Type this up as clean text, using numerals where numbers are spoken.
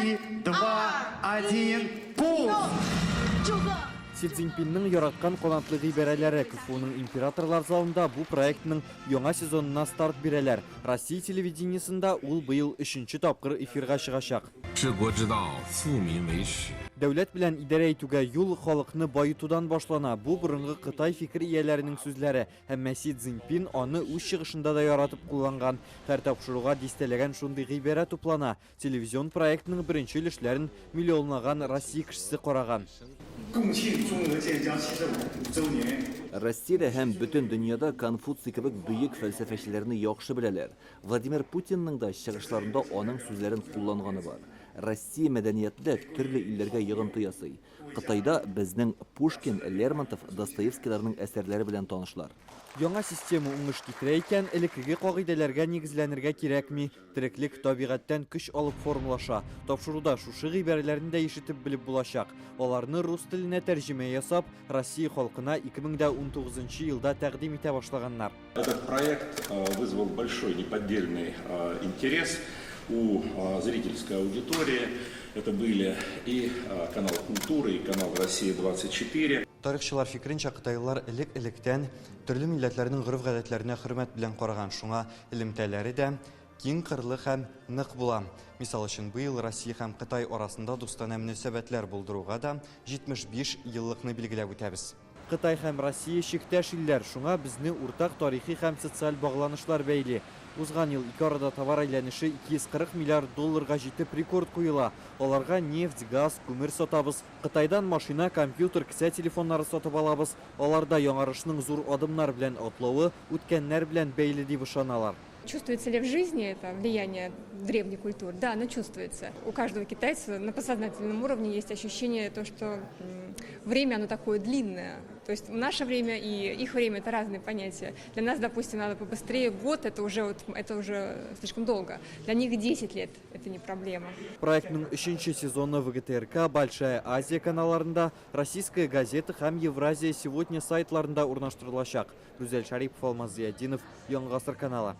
3, 2, 1, пуск! Си Цзиньпиннің яраткан қонақлы ғиберелері КФУның императорлар залында бұл проектінің яңа сезонына старт берелер. Россия телевидениесында ул быйыл 3-нче тапкыр эфирга чыгачак. Дәүләт белән идарә итүгә юл халыкны баетудан башлана. Бу борынгы Кытай фикер ияләренең сүзләре. Һәм Си Цзиньпин аны үз чыгышында да яратып кулланган. Һәр тапшыруга дистәләгән шундый ғибәрә туплана. Телевизион проектның беренче өлешләрен миллионлаган Россия кешесе караган. Россиядә һәм бөтен дөньяда Конфуций кебек бөек фәлсәфәчеләрне яхшы беләләр. Владимир Путинның да чыгышларында аның сүзләрен кулланганы бар. Россия мәдәниятендә төрле илләргә йогынты ясый. Кытайда безнең Пушкин, Лермонтов, Достоевскийларның әсәрләре белән танышлар. Яңа система уңыш китерә икән, элеккеге кагыйдәләргә нигезләнергә кирәкми. Тереклек табигатьтән көч алып формулаша. Тапшыруда шушы гыйбәрәләрне дә ишетеп белеп булачак. Аларны рус теленә тәрҗемә ясап, Россия халкына 2019 елда тәкъдим итә башлаганнар. Этот проект вызвал большой неподдельный интерес у зрительской аудитории. Это были и канал «Культура», и канал «Россия-24». Тарихчылар фикеренчә, кытайлар элек-электән төрле милләтләрнең гореф-гадәтләренә хөрмәт белән караган, шуңа элемтәләре дә киң кырлы һәм нык була. Мисал өчен, быел Россия һәм Кытай арасында дустана мөнәсәбәтләр булдыруга да 75 еллыкны билгеләп үтәбез. Кытай һәм Россия чиктәш илләр, шуңа безне уртак тарихи һәм социаль багланышлар бәйли. Узган ел ике арада товар әйләнеше 240 миллиард долларга җитеп рекорд куела. Аларга нефть, газ, күмер сатабыз. Кытайдан машина, компьютер, кесә телефоннары сатып алабыз. Аларда яңарышның зур адымнар белән атлавы үткәннәр белән бәйле дип ышаналар. Чувствуется ли в жизни это влияние древней культуры? Да, оно чувствуется. У каждого китайца на подсознательном уровне есть ощущение, что время оно такое длинное. То есть наше время и их время – это разные понятия. Для нас, допустим, надо побыстрее. Год – это уже слишком долго. Для них 10 лет – это не проблема. Проектның 3-нче сезоны ВГТРК, Большая Азия каналларында, Российская газета һәм Евразия сегодня сайтларында урнаштырылачак. Рүзәл Шарипов, Алмаз Зиядинов, Яңа гасыр каналы.